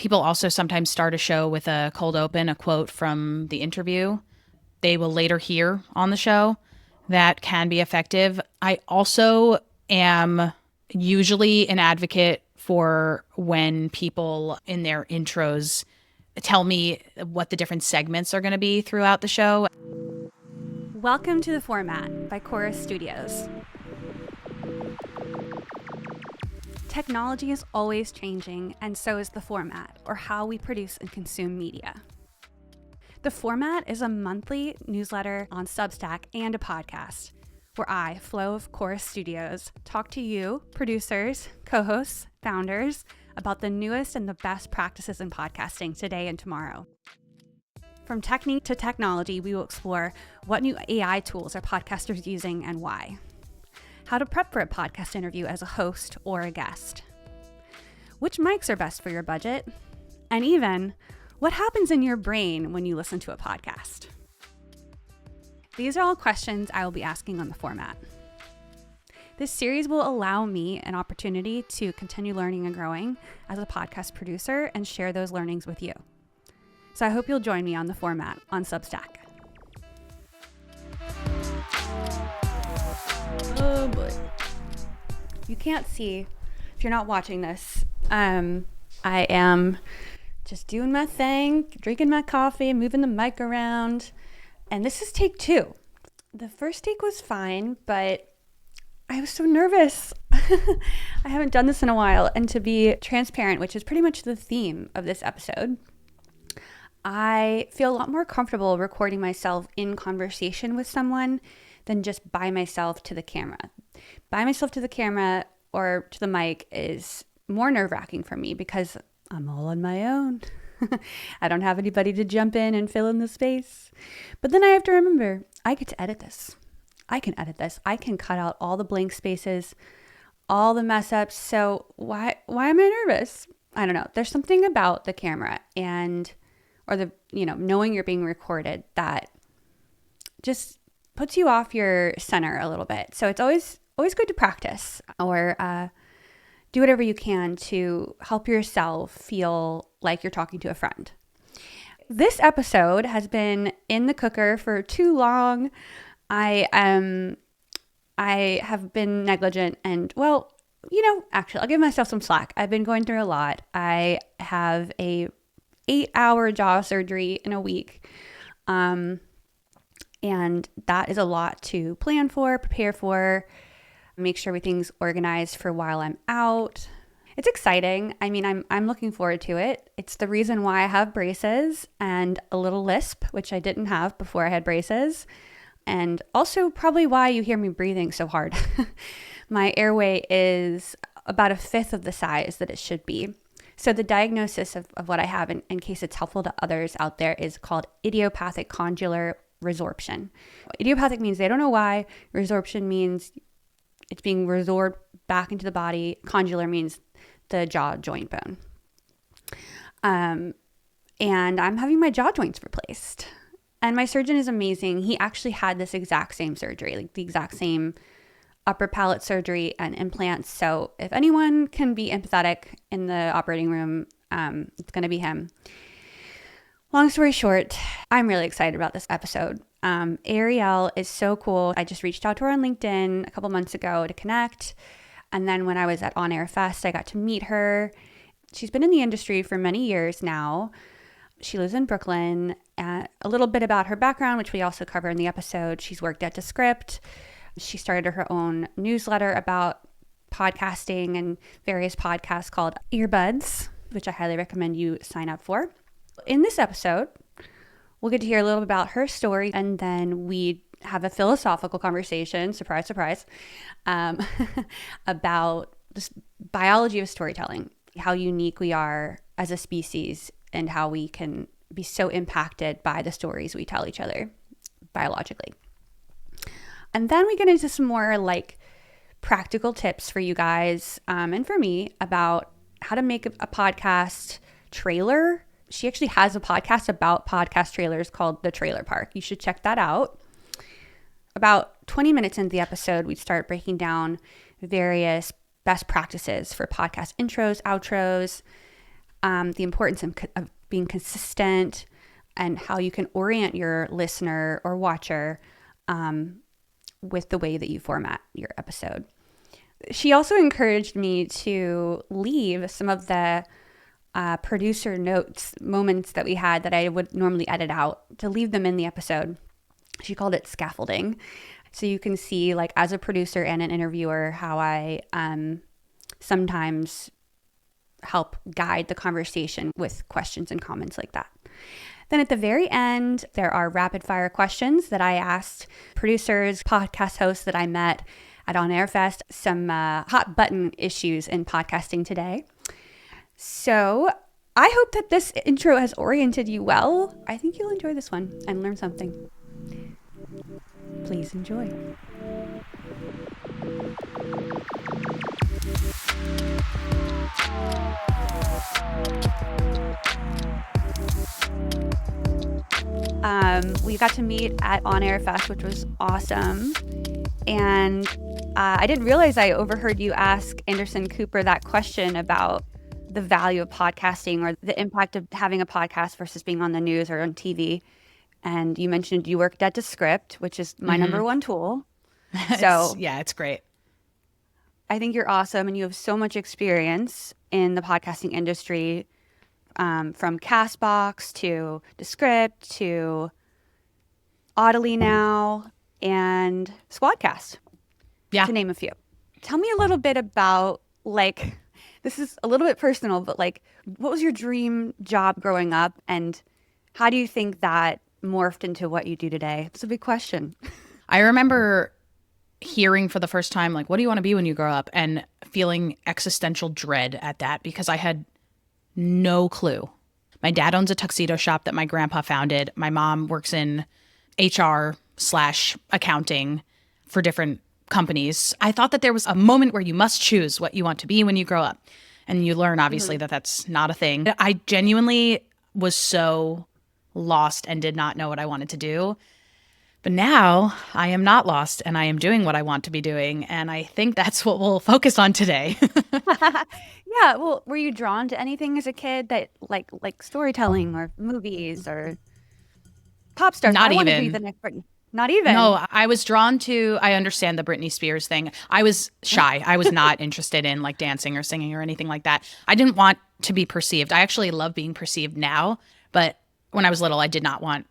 People also sometimes start a show with a cold open, a quote from the interview they will later hear on the show. That can be effective. I also am usually an advocate for when people in their intros tell me what the different segments are going to be throughout the show. Welcome to The Format by Chorus Studios. Technology is always changing, and so is the format, or how we produce and consume media. The Format is a monthly newsletter on Substack and a podcast, where I, Flo of Chorus Studios, talk to you, producers, co-hosts, founders, about the newest and the best practices in podcasting today and tomorrow. From technique to technology, we will explore what new AI tools are podcasters using and why. How to prep for a podcast interview as a host or a guest. Which mics are best for your budget? And even, what happens in your brain when you listen to a podcast? These are all questions I will be asking on The Format. This series will allow me an opportunity to continue learning and growing as a podcast producer and share those learnings with you. So I hope you'll join me on The Format on Substack. Oh boy. You can't see if you're not watching this. I am just doing my thing, drinking my coffee, moving the mic around. And this is take 2. The first take was fine, but I was so nervous. I haven't done this in a while. And to be transparent, which is pretty much the theme of this episode, I feel a lot more comfortable recording myself in conversation with someone than just by myself to the camera. By myself to the camera or to the mic is more nerve-wracking for me because I'm all on my own. I don't have anybody to jump in and fill in the space. But then I have to remember, I get to edit this. I can edit this. I can cut out all the blank spaces, all the mess ups. So why am I nervous? I don't know. There's something about the camera or the, knowing you're being recorded that just puts you off your center a little bit. So it's always good to practice or do whatever you can to help yourself feel like you're talking to a friend. This episode has been in the cooker for too long. I have been negligent and, actually, I'll give myself some slack. I've been going through a lot. I have a 8-hour jaw surgery in a week. And that is a lot to plan for, prepare for, make sure everything's organized for while I'm out. It's exciting. I mean, I'm looking forward to it. It's the reason why I have braces and a little lisp, which I didn't have before I had braces. And also probably why you hear me breathing so hard. My airway is about 1/5 of the size that it should be. So the diagnosis of what I have, in case it's helpful to others out there, is called idiopathic condylar resorption. Idiopathic means they don't know why. Resorption means it's being resorbed back into the body. Condylar means the jaw joint bone. And I'm having my jaw joints replaced. And my surgeon is amazing. He actually had this exact same surgery, like the exact same upper palate surgery and implants. So if anyone can be empathetic in the operating room, it's going to be him. Long story short, I'm really excited about this episode. Arielle is so cool. I just reached out to her on LinkedIn a couple months ago to connect. And then when I was at On Air Fest, I got to meet her. She's been in the industry for many years now. She lives in Brooklyn. A little bit about her background, which we also cover in the episode. She's worked at Descript. She started her own newsletter about podcasting and various podcasts called Earbuds, which I highly recommend you sign up for. In this episode, we'll get to hear a little bit about her story, and then we have a philosophical conversation, surprise, surprise, about the biology of storytelling, how unique we are as a species, and how we can be so impacted by the stories we tell each other biologically. And then we get into some more practical tips for you guys and for me about how to make a podcast trailer. She actually has a podcast about podcast trailers called The Trailer Park. You should check that out. About 20 minutes into the episode, we start breaking down various best practices for podcast intros, outros, the importance of being consistent, and how you can orient your listener or watcher with the way that you format your episode. She also encouraged me to leave some of the producer notes moments that we had that I would normally edit out, to leave them in the episode. She called it scaffolding. So you can see, like, as a producer and an interviewer, how I sometimes help guide the conversation with questions and comments like that. Then at the very end, there are rapid fire questions that I asked producers, podcast hosts that I met at On Air Fest, some hot button issues in podcasting today. So I hope that this intro has oriented you well. I think you'll enjoy this one and learn something. Please enjoy. We got to meet at On Air Fest, which was awesome. And I didn't realize I overheard you ask Anderson Cooper that question about the value of podcasting, or the impact of having a podcast versus being on the news or on TV. And you mentioned you worked at Descript, which is my number one tool. So it's great. I think you're awesome, and you have so much experience in the podcasting industry, from Castbox to Descript to Audily now and Squadcast, to name a few. Tell me a little bit about, like, this is a little bit personal, but, like, what was your dream job growing up, and how do you think that morphed into what you do today? It's a big question. I remember hearing for the first time, like, what do you want to be when you grow up? And feeling existential dread at that, because I had no clue. My dad owns a tuxedo shop that my grandpa founded. My mom works in HR/accounting for different companies. I thought that there was a moment where you must choose what you want to be when you grow up. And you learn, obviously, that that's not a thing. I genuinely was so lost and did not know what I wanted to do. But now I am not lost, and I am doing what I want to be doing. And I think that's what we'll focus on today. Yeah. Well, were you drawn to anything as a kid that like storytelling or movies or pop stars? Not I want to even. be the next Britney. Not even. No, I was drawn to, I understand the Britney Spears thing. I was shy. I was not interested in, like, dancing or singing or anything like that. I didn't want to be perceived. I actually love being perceived now. But when I was little, I did not want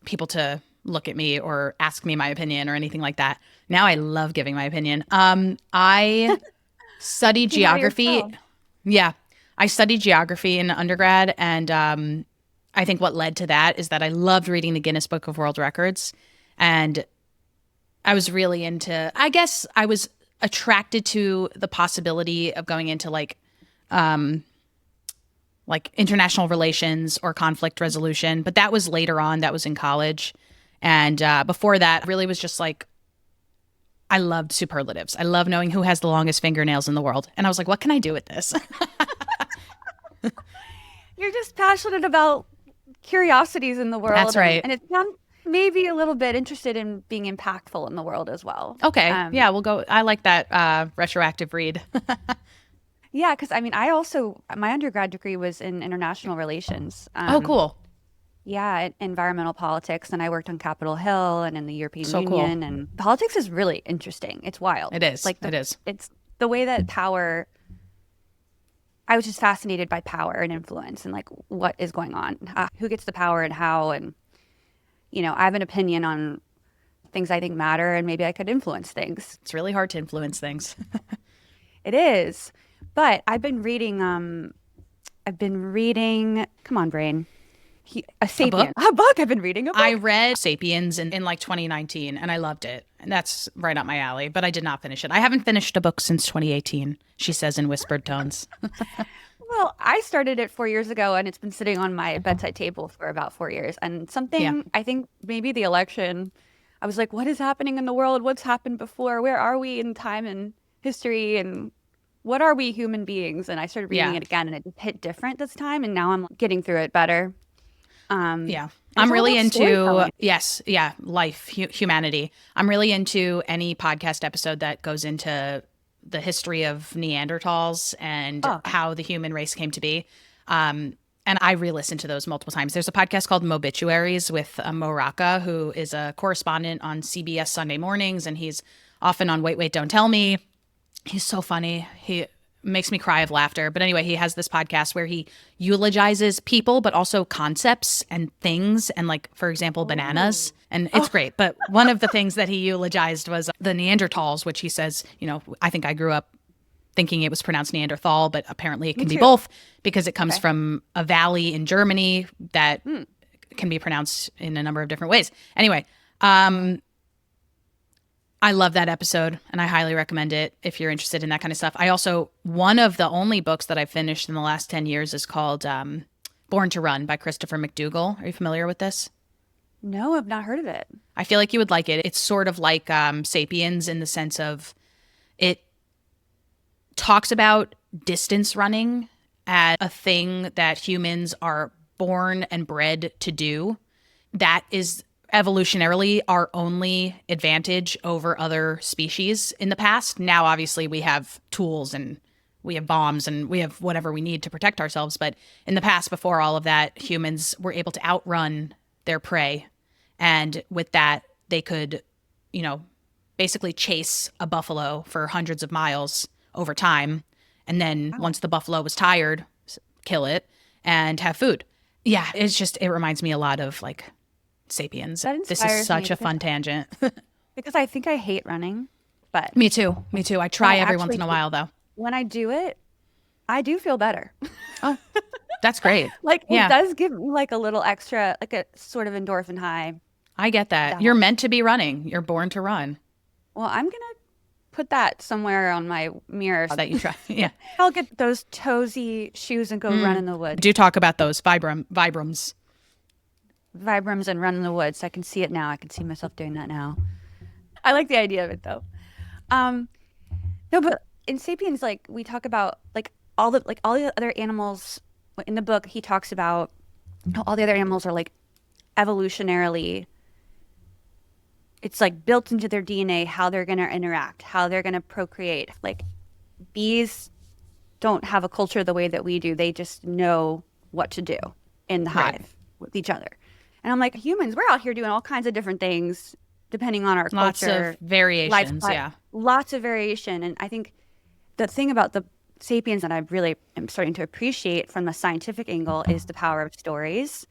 people to look at me or ask me my opinion or anything like that. Now I love giving my opinion. I studied geography. Yeah, I studied geography in undergrad. And I think what led to that is that I loved reading the Guinness Book of World Records. And I was really into, I guess I was attracted to the possibility of going into like international relations or conflict resolution. But that was later on. That was in college. And before that, really was just like, I loved superlatives. I love knowing who has the longest fingernails in the world. And I was like, what can I do with this? You're just passionate about curiosities in the world. That's right. And it sounds maybe a little bit interested in being impactful in the world as well. Okay. Yeah, we'll go. I like that retroactive read. Yeah, because I mean, my undergrad degree was in international relations. Oh, cool. Yeah, environmental politics. And I worked on Capitol Hill and in the European Union. Cool. And politics is really interesting. It's wild. It is. Like it is. It's the way that power, I was just fascinated by power and influence and like what is going on, who gets the power and how. And, you know, I have an opinion on things I think matter, and maybe I could influence things. It's really hard to influence things. It is. But I've been reading, come on, brain. A Sapien. A book? I've been reading a book. I read Sapiens in like 2019, and I loved it. And that's right up my alley, but I did not finish it. I haven't finished a book since 2018, she says in whispered tones. Well, I started it 4 years ago, and it's been sitting on my bedside table for about 4 years. And I think maybe the election, I was like, what is happening in the world? What's happened before? Where are we in time and history? And what are we human beings? And I started reading it again, and it hit different this time. And now I'm getting through it better. I'm really into life, humanity. I'm really into any podcast episode that goes into the history of Neanderthals and how the human race came to be. And I re-listened to those multiple times. There's a podcast called Mobituaries with Mo Rocca, who is a correspondent on CBS Sunday mornings, and he's often on Wait, Wait, Don't Tell Me. He's so funny. He makes me cry of laughter. But anyway, he has this podcast where he eulogizes people, but also concepts and things, and like, for example, bananas. And it's great. But one of the things that he eulogized was the Neanderthals, which he says, I think I grew up thinking it was pronounced Neanderthal, but apparently it can be both because it comes from a valley in Germany that can be pronounced in a number of different ways. Anyway, I love that episode and I highly recommend it if you're interested in that kind of stuff. One of the only books that I've finished in the last 10 years is called Born to Run by Christopher McDougall. Are you familiar with this? No, I've not heard of it. I feel like you would like it. It's sort of like Sapiens in the sense of it talks about distance running as a thing that humans are born and bred to do. That is evolutionarily our only advantage over other species in the past. Now, obviously, we have tools and we have bombs and we have whatever we need to protect ourselves. But in the past, before all of that, humans were able to outrun their prey. And with that, they could, basically chase a buffalo for hundreds of miles over time. And then once the buffalo was tired, kill it and have food. Yeah, it reminds me a lot of like Sapiens. This is such a fun tangent. Because I think I hate running, but Me too. I try every once in a while though. When I do it, I do feel better. Oh, that's great. It does give me like a little extra, like a sort of endorphin high. I get that. You're meant to be running. You're born to run. Well, I'm going to put that somewhere on my mirror. That you try. Yeah. I'll get those toesy shoes and go run in the woods. Do talk about those Vibrams. Vibrams and run in the woods. I can see it now. I can see myself doing that now. I like the idea of it though. No, but in Sapiens, like we talk about all the other animals in the book. He talks about how all the other animals are like evolutionarily. It's like built into their DNA how they're going to interact, how they're going to procreate. Like bees don't have a culture the way that we do. They just know what to do in the hive with each other. And I'm like, humans, we're out here doing all kinds of different things depending on our Lots culture. Of variations, yeah. Lots of variation. And I think the thing about the Sapiens that I really am starting to appreciate from the scientific angle is the power of stories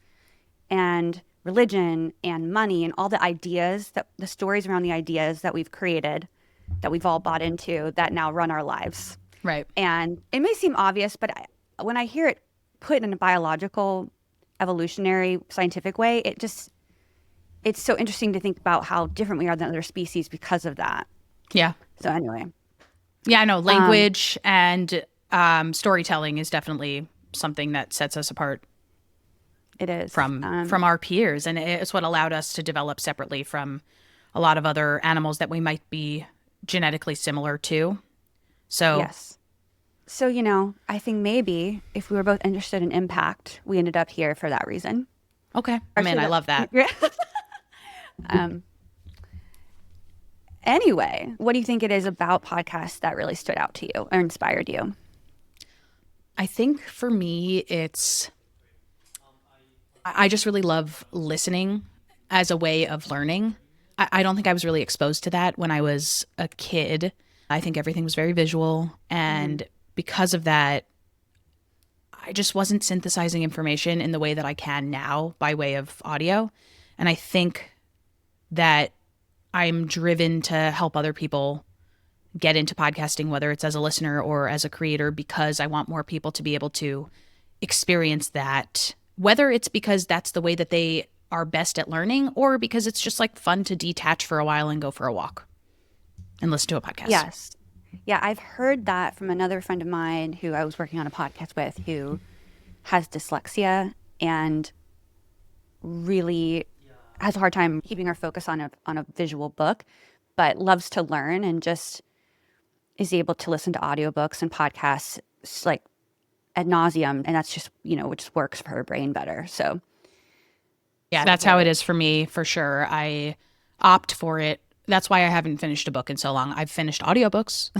and religion and money and all the ideas, that the stories around the ideas that we've created, that we've all bought into, that now run our lives. Right. And it may seem obvious, but when I hear it put in a biological, evolutionary, scientific way, it's so interesting to think about how different we are than other species because of that. Yeah. So anyway. Yeah, I know. Language and storytelling is definitely something that sets us apart. It is. From our peers. And it's what allowed us to develop separately from a lot of other animals that we might be genetically similar to. So yes. So, I think maybe if we were both interested in impact, we ended up here for that reason. Okay. I love that. Anyway, what do you think it is about podcasts that really stood out to you or inspired you? I think for me, I just really love listening as a way of learning. I don't think I was really exposed to that when I was a kid. I think everything was very visual. And because of that, I just wasn't synthesizing information in the way that I can now by way of audio. And I think that I'm driven to help other people get into podcasting, whether it's as a listener or as a creator, because I want more people to be able to experience that, whether it's because that's the way that they are best at learning or because it's just like fun to detach for a while and go for a walk and listen to a podcast. Yes. Yeah, I've heard that from another friend of mine who I was working on a podcast with who has dyslexia and really has a hard time keeping her focus on a visual book, but loves to learn and just is able to listen to audiobooks and podcasts like ad nauseum, and that's just, it just works for her brain better. So yeah, that's how it is for me, for sure. I opt for it. That's why I haven't finished a book in so long. I've finished audiobooks.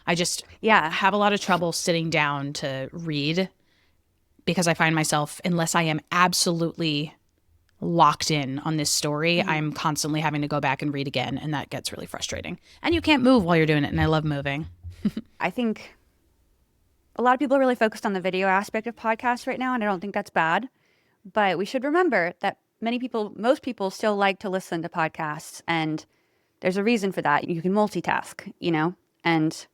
I just have a lot of trouble sitting down to read because I find myself, unless I am absolutely locked in on this story, I'm constantly having to go back and read again, and that gets really frustrating. And you can't move while you're doing it, and I love moving. I think a lot of people are really focused on the video aspect of podcasts right now, and I don't think that's bad. But we should remember that most people still like to listen to podcasts, and there's a reason for that. You can multitask, and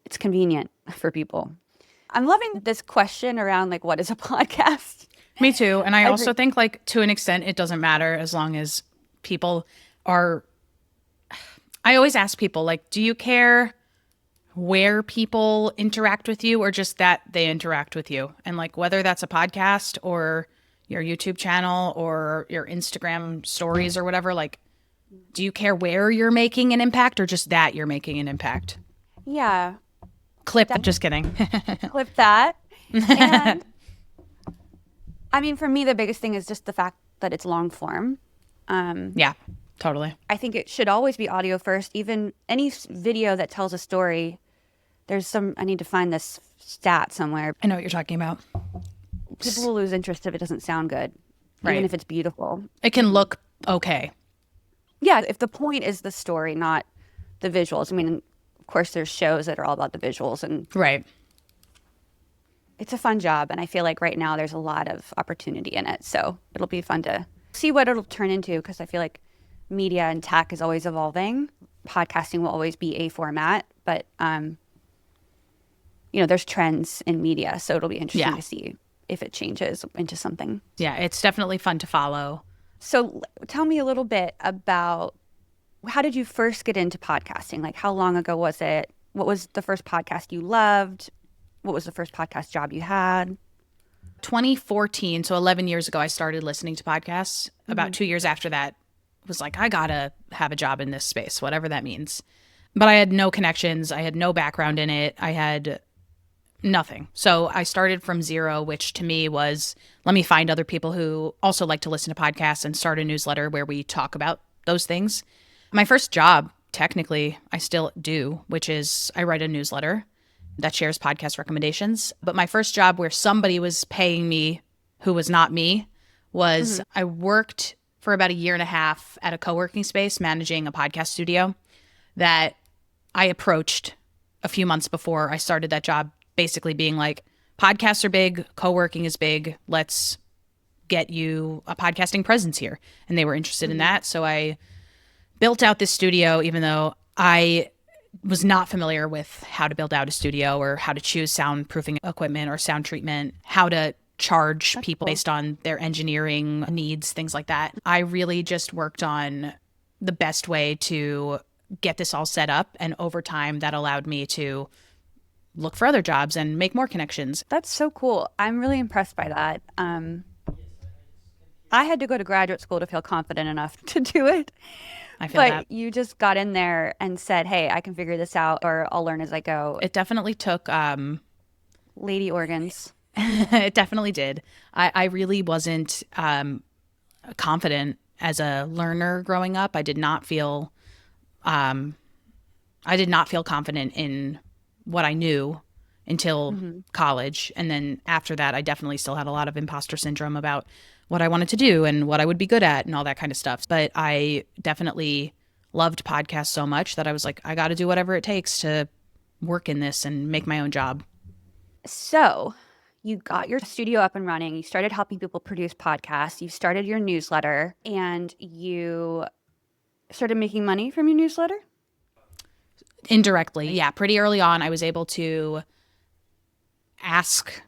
it's convenient for people. I'm loving this question around like, what is a podcast? Me too. And I also think, like, to an extent, it doesn't matter as long as people are. I always ask people, like, do you care where people interact with you or just that they interact with you? And, like, whether that's a podcast or your YouTube channel or your Instagram stories or whatever, like, do you care where you're making an impact or just that you're making an impact? Yeah. Just kidding. Clip that. And I mean, for me, the biggest thing is just the fact that it's long form. Yeah, totally. I think it should always be audio first. Even any video that tells a story, I need to find this stat somewhere. I know what you're talking about. People will lose interest if it doesn't sound good, Right. even if it's beautiful. It can look okay. Yeah, if the point is the story, not the visuals. I mean, of course, there's shows that are all about the visuals, and Right. it's a fun job. And I feel like right now there's a lot of opportunity in it. So it'll be fun to see what it'll turn into, because I feel like media and tech is always evolving. Podcasting will always be a format, but there's trends in media, so it'll be interesting to see if it changes into something. Yeah, it's definitely fun to follow. So tell me a little bit about, how did you first get into podcasting? Like, how long ago was it? What was the first podcast you loved? What was the first podcast job you had? 2014, so 11 years ago, I started listening to podcasts. About 2 years after that, was like, I gotta have a job in this space, whatever that means. But I had no connections. I had no background in it. I had nothing. So I started from zero, which to me was, let me find other people who also like to listen to podcasts and start a newsletter where we talk about those things. My first job, technically, I still do, which is I write a newsletter that shares podcast recommendations. But my first job where somebody was paying me who was not me was I worked for about a year and a half at a co-working space managing a podcast studio that I approached a few months before I started that job, basically being like, podcasts are big, co-working is big, let's get you a podcasting presence here. And they were interested in that. So I built out this studio, even though I was not familiar with how to build out a studio or how to choose soundproofing equipment or sound treatment, how to charge people based on their engineering needs, things like that. I really just worked on the best way to get this all set up. And over time, that allowed me to look for other jobs and make more connections. That's so cool. I'm really impressed by that. I had to go to graduate school to feel confident enough to do it. I feel But that. you just got in there and said, hey, I can figure this out, or I'll learn as I go. It definitely took, Lady organs. it definitely did. I really wasn't confident as a learner growing up. I did not feel confident in what I knew until college. And then after that, I definitely still had a lot of imposter syndrome about what I wanted to do and what I would be good at and all that kind of stuff. But I definitely loved podcasts so much that I was like, I got to do whatever it takes to work in this and make my own job. So you got your studio up and running. You started helping people produce podcasts. You started your newsletter, and you started making money from your newsletter? Indirectly, yeah. Pretty early on, I was able to ask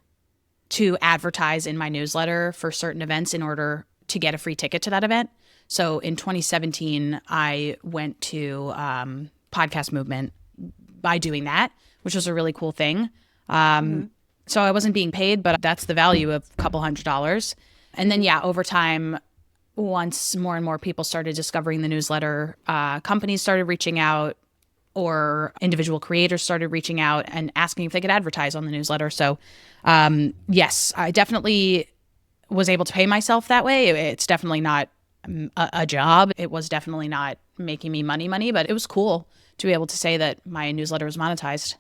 to advertise in my newsletter for certain events in order to get a free ticket to that event. So in 2017, I went to Podcast Movement by doing that, which was a really cool thing. So I wasn't being paid, but that's the value of a couple $100s. And then, yeah, over time, once more and more people started discovering the newsletter, companies started reaching out, or individual creators started reaching out and asking if they could advertise on the newsletter. So yes, I definitely was able to pay myself that way. It's definitely not a job. It was definitely not making me money, but it was cool to be able to say that my newsletter was monetized.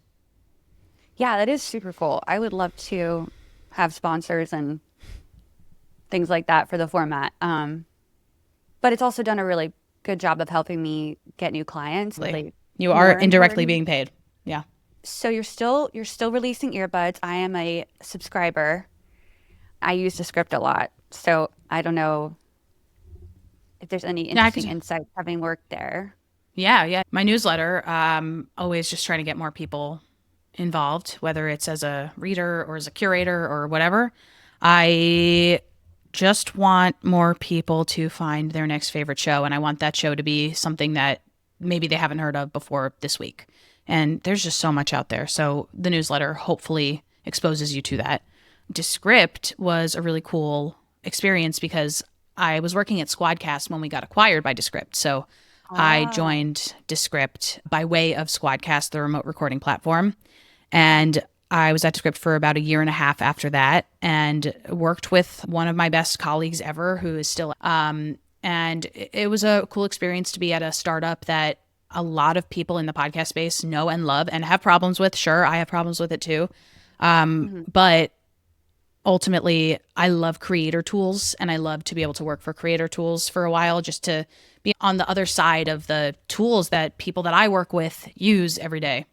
Yeah, that is super cool. I would love to have sponsors and things like that for the format. But it's also done a really good job of helping me get new clients. Really, you are more indirectly important. being paid. Yeah. So you're still releasing earbuds. I am a subscriber. I use Descript a lot, so I don't know if there's any Yeah, interesting insights having worked there. yeah. My newsletter, always just trying to get more people involved, whether it's as a reader or as a curator or whatever. I just want more people to find their next favorite show, and I want that show to be something that maybe they haven't heard of before this week. And there's just so much out there. So the newsletter hopefully exposes you to that. Descript was a really cool experience because I was working at Squadcast when we got acquired by Descript. So I Ah, joined Descript by way of Squadcast, the remote recording platform. And I was at Descript for about a year and a half after that and worked with one of my best colleagues ever who is still, and it was a cool experience to be at a startup that a lot of people in the podcast space know and love and have problems with. Sure, I have problems with it too. mhm. But ultimately, I love creator tools and I love to be able to work for creator tools for a while just to be on the other side of the tools that people that I work with use every day.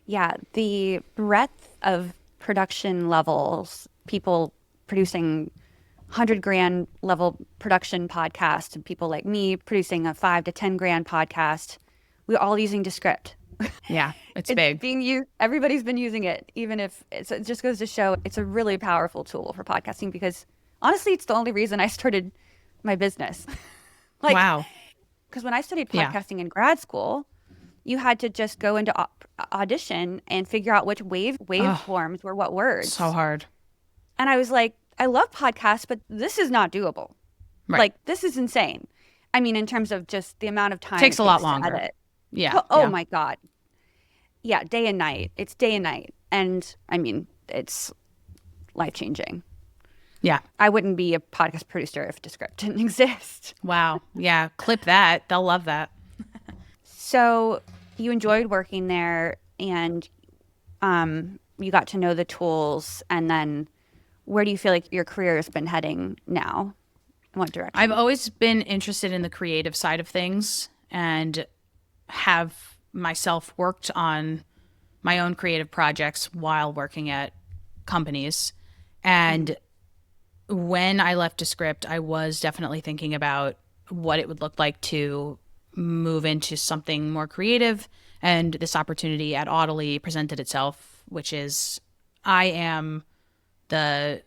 Yeah, the breadth of production levels, people producing 100 grand level production podcast, and people like me producing a 5 to 10 grand podcast. We're all using Descript. Yeah, it's It's big. being used. Everybody's been using it, even if it just goes to show it's a really powerful tool for podcasting because honestly, it's the only reason I started my business. Like, Wow. because when I studied Yeah. podcasting in grad school, you had to just go into audition and figure out which Oh, waveforms were what so words. hard. And I was like, I love podcasts, but this is not doable. Right. Like, this is insane. I mean, in terms of just the amount of time Takes it a lot takes to longer. edit. Yeah. Oh Yeah. my God. Yeah, day and night. It's day and night. And I mean, it's life changing. Yeah. I wouldn't be a podcast producer if Descript didn't exist. Wow. Yeah. Clip that. They'll love that. So you enjoyed working there and you got to know the tools. And then where do you feel like your career has been heading now? In what I've direction? always been interested in the creative side of things and have myself worked on my own creative projects while working at companies. Mhm. And when I left Descript, I was definitely thinking about what it would look like to move into something more creative. And this opportunity at Audily presented itself, which is I am the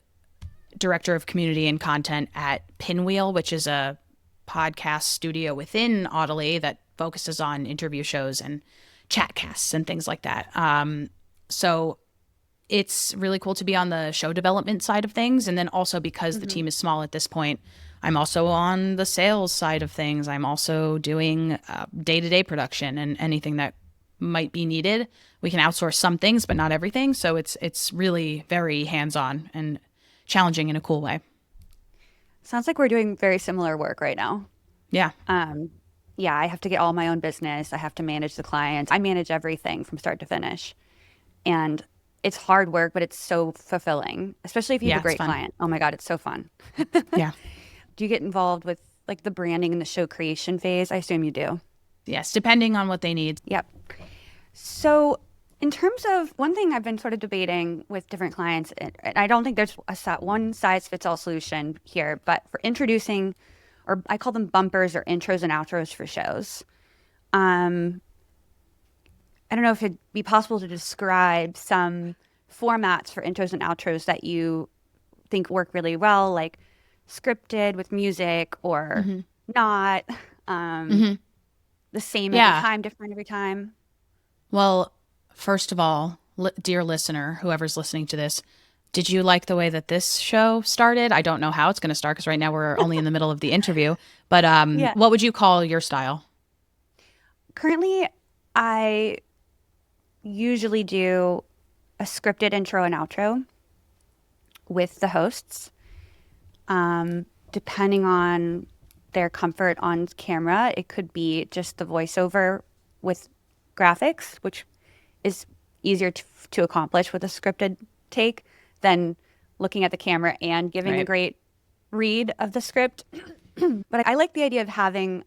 director of community and content at Pinwheel, which is a podcast studio within Audily that focuses on interview shows and chatcasts and things like that. So it's really cool to be on the show development side of things. And then also because the Mhm. team is small at this point, I'm also on the sales side of things. I'm also doing day to day production and anything that might be needed. We can outsource some things, but not everything. So it's really very hands on and challenging in a cool way. Sounds like we're doing very similar work right now. Yeah. Um, yeah, I have to get all my own business. I have to manage the clients. I manage everything from start to finish. And it's hard work, but it's so fulfilling, especially if you have Yeah, a it's great fun. client. Oh my God, it's so fun. Yeah. Do you get involved with like the branding and the show creation phase? I assume you do. Yes, depending on what they need. Yep. So, in terms of one thing I've been sort of debating with different clients, and I don't think there's one size fits all solution here, but for introducing, or I call them bumpers or intros and outros for shows. Um, I don't know if it'd be possible to describe some formats for intros and outros that you think work really well, like scripted with music or Hmm. not, um, Hmm. the same every Yeah. time, different every time. Well, first of all, dear listener, whoever's listening to this, did you like the way that this show started? I don't know how it's going to start because right now we're only in the middle of the interview. But Yeah. what would you call your style? Currently, I usually do a scripted intro and outro with the hosts. Depending on their comfort on camera, it could be just the voiceover with graphics, which is easier to accomplish with a scripted take than looking at the camera and giving a great read of the script. But I like the idea of having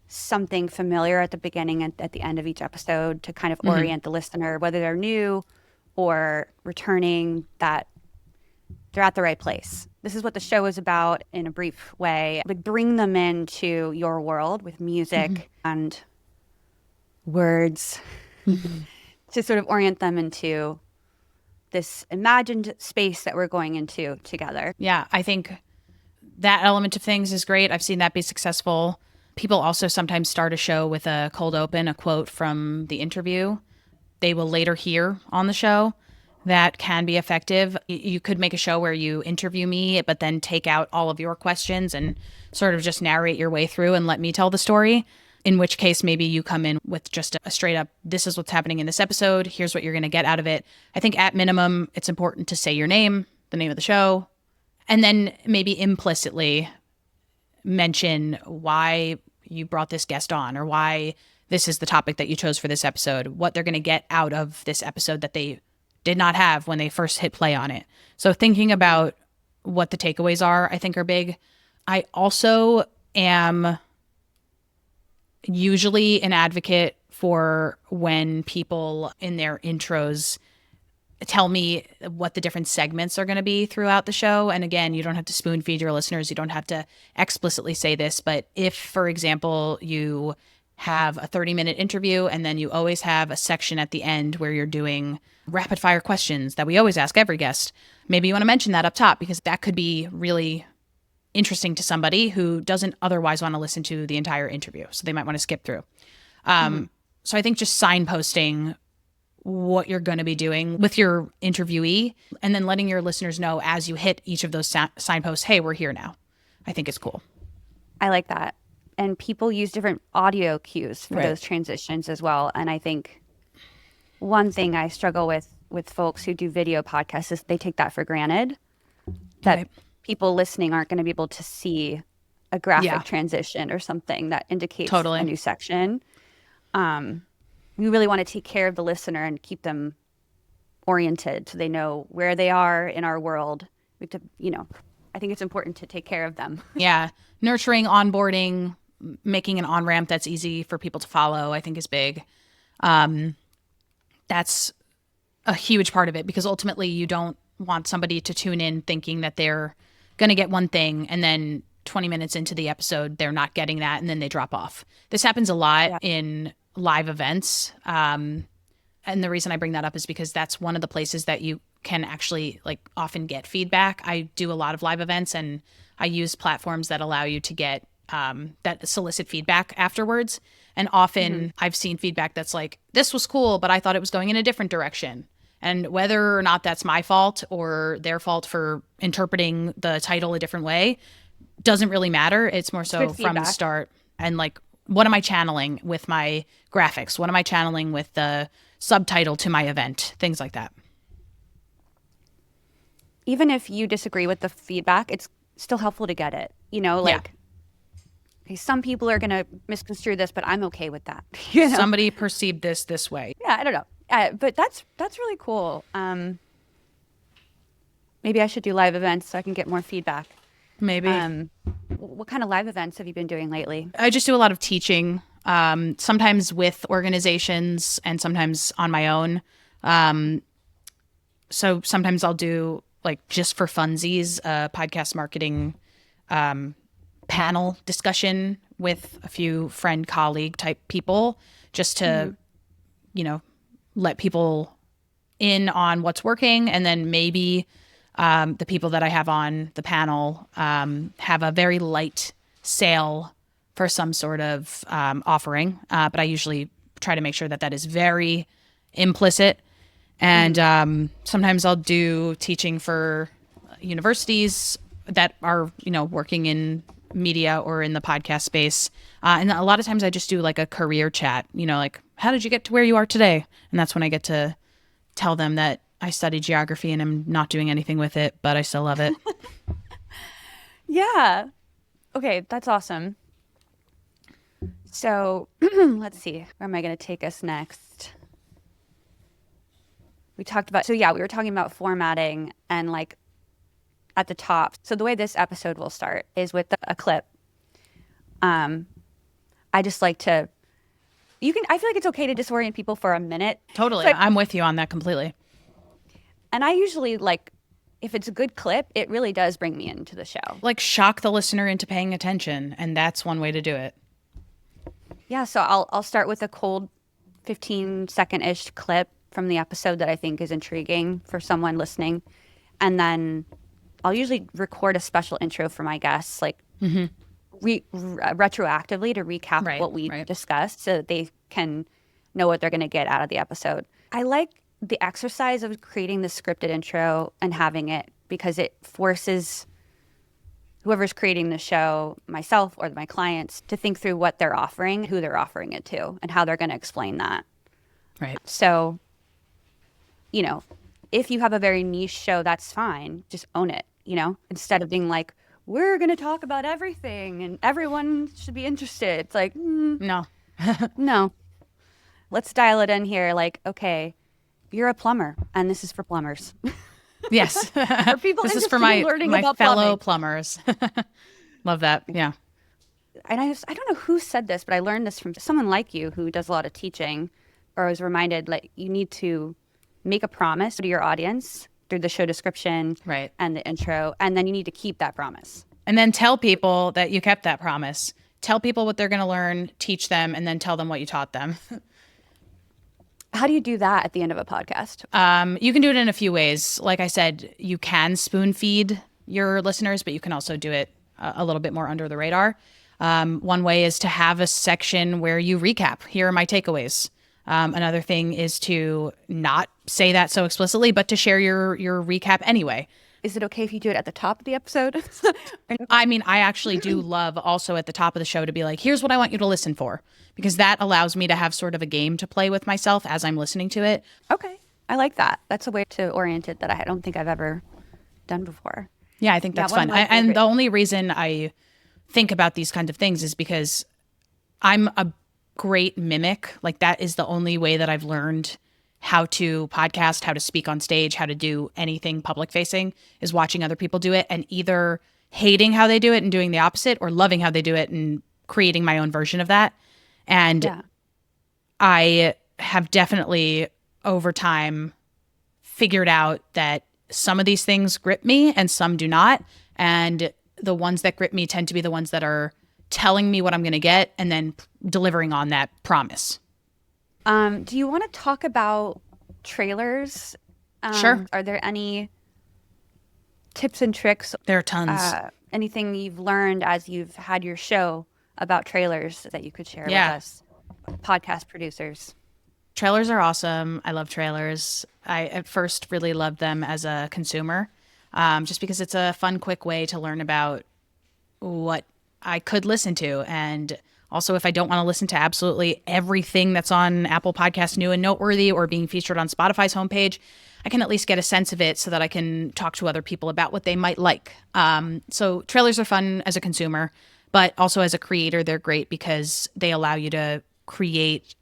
something familiar at the beginning and at the end of each episode to kind of orient the listener, whether they're new or returning, that they're at the right place. This is what the show is about in a brief way. Like, bring them into your world with music and words to sort of orient them into this imagined space that we're going into together. Yeah, I think that element of things is great. I've seen that be successful. People also sometimes start a show with a cold open, a quote from the interview. They will later hear on the show. That can be effective. You could make a show where you interview me, but then take out all of your questions and sort of just narrate your way through and let me tell the story. In which case, maybe you come in with just a straight up, this is what's happening in this episode. Here's what you're going to get out of it. I think at minimum, it's important to say your name, the name of the show, and then maybe implicitly mention why you brought this guest on or why this is the topic that you chose for this episode, what they're going to get out of this episode that they did not have when they first hit play on it. So thinking about what the takeaways are, I think, are big. I also am usually an advocate for when people in their intros tell me what the different segments are going to be throughout the show. And again, you don't have to spoon feed your listeners. You don't have to explicitly say this. But if, for example, you have a 30-minute interview and then you always have a section at the end where you're doing rapid fire questions that we always ask every guest, maybe you want to mention that up top because that could be really interesting to somebody who doesn't otherwise want to listen to the entire interview. So they might want to skip through. So I think just signposting what you're going to be doing with your interviewee and then letting your listeners know as you hit each of those signposts, hey, we're here now. I think it's cool. I like that. And people use different audio cues for those transitions as well. And I think one thing I struggle with folks who do video podcasts is they take that for granted, that people listening aren't going to be able to see a graphic transition or something that indicates a new section. We really want to take care of the listener and keep them oriented so they know where they are in our world. We have to, I think it's important to take care of them. Yeah. Nurturing, onboarding, making an on-ramp that's easy for people to follow, I think is big. That's a huge part of it because ultimately you don't want somebody to tune in thinking that they're going to get one thing and then 20 minutes into the episode, they're not getting that and then they drop off. This happens a lot in live events. And the reason I bring that up is because that's one of the places that you can actually often get feedback. I do a lot of live events and I use platforms that allow you to get that solicit feedback afterwards. And often I've seen feedback that's like, this was cool, but I thought it was going in a different direction. And whether or not that's my fault or their fault for interpreting the title a different way doesn't really matter. It's more so from the start. And what am I channeling with my graphics? What am I channeling with the subtitle to my event? Things like that. Even if you disagree with the feedback, it's still helpful to get it. Okay, some people are going to misconstrue this, but I'm okay with that. Somebody perceived this way. Yeah, I don't know. But that's really cool. Maybe I should do live events so I can get more feedback. Maybe. What kind of live events have you been doing lately? I just do a lot of teaching, sometimes with organizations and sometimes on my own. So sometimes I'll do just for funsies, a podcast marketing panel discussion with a few friend colleague type people just to, let people in on what's working. And then maybe the people that I have on the panel have a very light sale for some sort of offering. But I usually try to make sure that is very implicit. And sometimes I'll do teaching for universities that are, working in media or in the podcast space. And a lot of times I just do a career chat, how did you get to where you are today? And that's when I get to tell them that I studied geography and I'm not doing anything with it, but I still love it. Yeah. Okay, that's awesome. So let's see. Where am I going to take us next? we talked about, so yeah, we were talking about formatting and like at the top. So the way this episode will start is with a clip. I just like to, I feel like it's okay to disorient people for a minute. Totally. So, I'm with you on that completely. and I usually like, if it's a good clip, it really does bring me into the show. Like shock the listener into paying attention. And that's one way to do it. Yeah. So I'll start with a cold 15-second-ish clip from the episode that I think is intriguing for someone listening. And then I'll usually record a special intro for my guests, like retroactively to recap what we discussed so that they can know what they're going to get out of the episode. I like the exercise of creating the scripted intro and having it because it forces whoever's creating the show, myself or my clients, to think through what they're offering, who they're offering it to, and how they're going to explain that. Right. So, you know, if you have a very niche show, that's fine. Just own it, you know, instead of being like, we're going to talk about everything and everyone should be interested. It's like, No. no. Let's dial it in here. Like, okay, you're a plumber and this is for plumbers. Yes. For people this is for interested in my learning about fellow plumbing. plumbers. Love that. Yeah. And I don't know who said this, but I learned this from someone like you who does a lot of teaching, or I was reminded, like, you need to make a promise to your audience through the show description and the intro, and then you need to keep that promise. And then tell people that you kept that promise. Tell people what they're going to learn, teach them, and then tell them what you taught them. How do you do that at the end of a podcast? You can do it in a few ways. Like I said, you can spoon feed your listeners, but you can also do it a little bit more under the radar. One way is to have a section where you recap. Here are my takeaways. Another thing is to not say that so explicitly, but to share your recap anyway. Is it okay if you do it at the top of the episode? I mean, I actually do love also at the top of the show to be like, here's what I want you to listen for, because that allows me to have sort of a game to play with myself as I'm listening to it. Okay. I like that. That's a way to orient it that I don't think I've ever done before. Yeah, I think that's fun. And the only reason I think about these kinds of things is because I'm a great mimic. Like, that is the only way that I've learned how to podcast, how to speak on stage, how to do anything public facing, is watching other people do it and either hating how they do it and doing the opposite, or loving how they do it and creating my own version of that. And I have definitely over time figured out that some of these things grip me and some do not. And the ones that grip me tend to be the ones that are telling me what I'm going to get and then delivering on that promise. Do you want to talk about trailers? Sure. Are there any tips and tricks? There are tons. Anything you've learned as you've had your show about trailers that you could share with us, podcast producers? Trailers are awesome. I love trailers. I at first really loved them as a consumer, just because it's a fun, quick way to learn about what I could listen to. And also, if I don't want to listen to absolutely everything that's on Apple Podcasts new and noteworthy or being featured on Spotify's homepage, I can at least get a sense of it so that I can talk to other people about what they might like. So trailers are fun as a consumer, but also as a creator, they're great because they allow you to create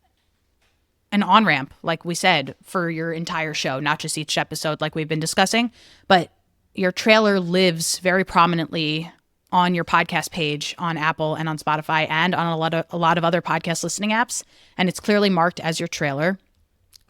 an on-ramp, like we said, for your entire show, not just each episode like we've been discussing, but your trailer lives very prominently on your podcast page on Apple and on Spotify and on a lot of other podcast listening apps. And it's clearly marked as your trailer,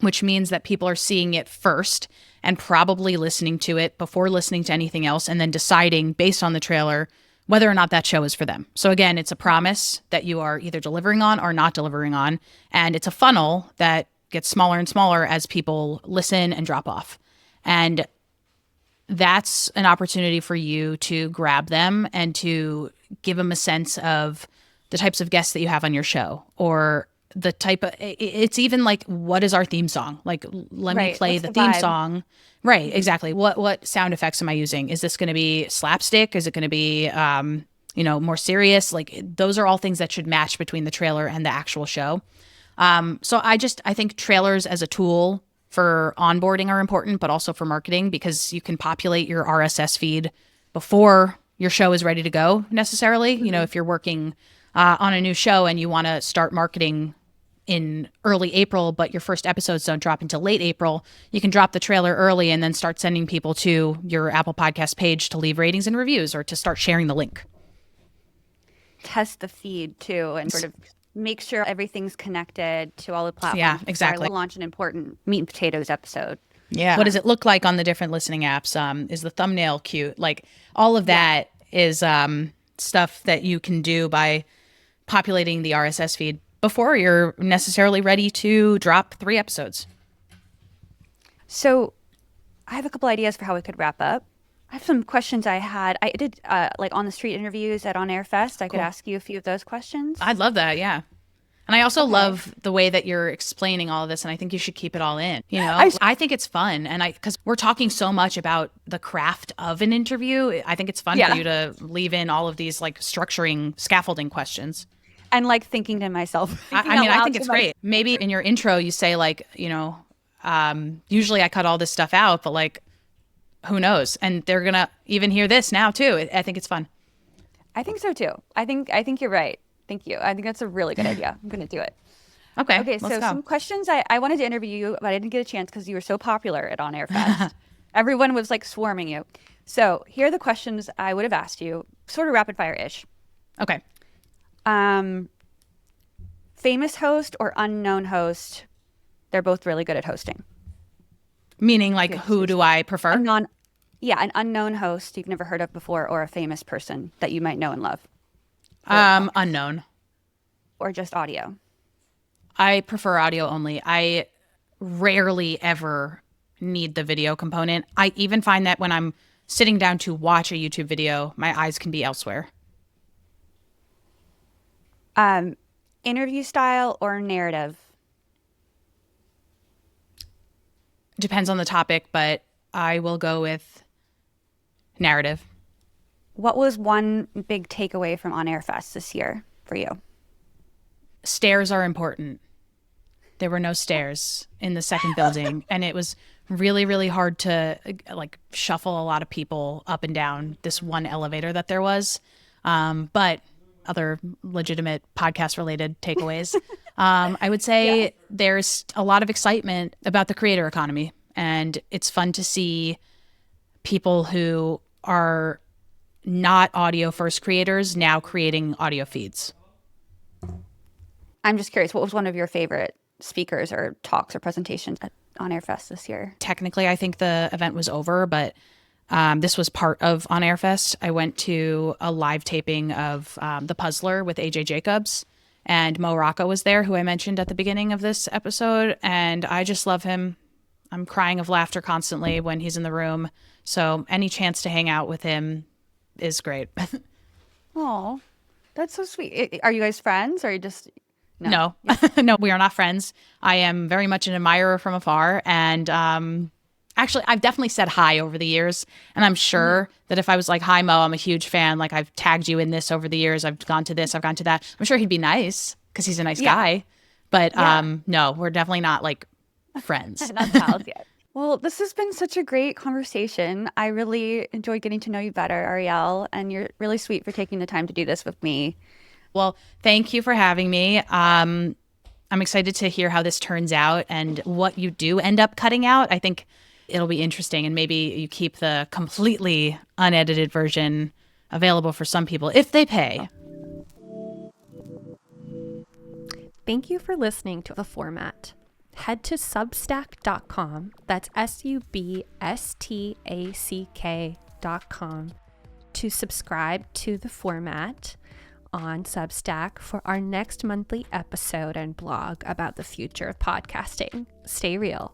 which means that people are seeing it first and probably listening to it before listening to anything else and then deciding based on the trailer whether or not that show is for them. So again, it's a promise that you are either delivering on or not delivering on. And it's a funnel that gets smaller and smaller as people listen and drop off. And that's an opportunity for you to grab them and to give them a sense of the types of guests that you have on your show, or the type of, it's even like, what is our theme song? Like, let me play the theme song. Right, exactly. What sound effects am I using? Is this going to be slapstick? Is it going to be, more serious? Like, those are all things that should match between the trailer and the actual show. So I think trailers as a tool for onboarding are important, but also for marketing, because you can populate your RSS feed before your show is ready to go necessarily. Mm-hmm. You know, if you're working on a new show and you want to start marketing in early April, but your first episodes don't drop until late April, you can drop the trailer early and then start sending people to your Apple Podcast page to leave ratings and reviews or to start sharing the link. Test the feed too and sort of make sure everything's connected to all the platforms. Yeah, exactly. Before I launch an important meat and potatoes episode. Yeah. What does it look like on the different listening apps? Is the thumbnail cute? Like all of that is stuff that you can do by populating the RSS feed before you're necessarily ready to drop 3 episodes. So I have a couple ideas for how we could wrap up. I have some questions I did like on the street interviews at On Air Fest. I could ask you a few of those questions. I'd love that. Yeah. And I also love the way that you're explaining all of this, and I think you should keep it all in. You know, I think it's fun, and because we're talking so much about the craft of an interview, I think it's fun for you to leave in all of these like structuring, scaffolding questions. And like thinking to myself. I think it's great. Maybe in your intro you say like, you know, usually I cut all this stuff out, but like, who knows? And they're gonna even hear this now too. I think it's fun. I think so too. I think you're right. Thank you. I think that's a really good idea. I'm going to do it. Okay, so some questions. I wanted to interview you, but I didn't get a chance because you were so popular at On Air Fest. Everyone was like swarming you. So here are the questions I would have asked you, sort of rapid fire-ish. Okay. Famous host or unknown host? They're both really good at hosting. Meaning like who do I prefer? An unknown host you've never heard of before or a famous person that you might know and love. Unknown. Or just audio? I prefer audio only. I rarely ever need the video component. I even find that when I'm sitting down to watch a YouTube video, my eyes can be elsewhere. Interview style or narrative? Depends on the topic, but I will go with narrative. What was one big takeaway from On Air Fest this year for you? Stairs are important. There were no stairs in the second building, and it was really, really hard to like shuffle a lot of people up and down this one elevator that there was. But other legitimate podcast-related takeaways, I would say there's a lot of excitement about the creator economy, and it's fun to see people who are not audio first creators now creating audio feeds. I'm just curious, what was one of your favorite speakers or talks or presentations at On Air Fest this year? Technically, I think the event was over, but this was part of On Air Fest. I went to a live taping of The Puzzler with AJ Jacobs, and Mo Rocca was there, who I mentioned at the beginning of this episode, and I just love him. I'm crying of laughter constantly when he's in the room, so any chance to hang out with him is great. Oh, that's so sweet. Are you guys friends or are you just... No, no, we are not friends. I am very much an admirer from afar. And actually, I've definitely said hi over the years. And I'm sure that if I was like, hi, Mo, I'm a huge fan. Like I've tagged you in this over the years. I've gone to this, I've gone to that. I'm sure he'd be nice because he's a nice guy. But no, we're definitely not like friends. Not pals yet. Well, this has been such a great conversation. I really enjoyed getting to know you better, Arielle, and you're really sweet for taking the time to do this with me. Well, thank you for having me. I'm excited to hear how this turns out and what you do end up cutting out. I think it'll be interesting, and maybe you keep the completely unedited version available for some people if they pay. Thank you for listening to The Format. Head to substack.com, that's substack.com, to subscribe to The Format on Substack for our next monthly episode and blog about the future of podcasting. Stay real.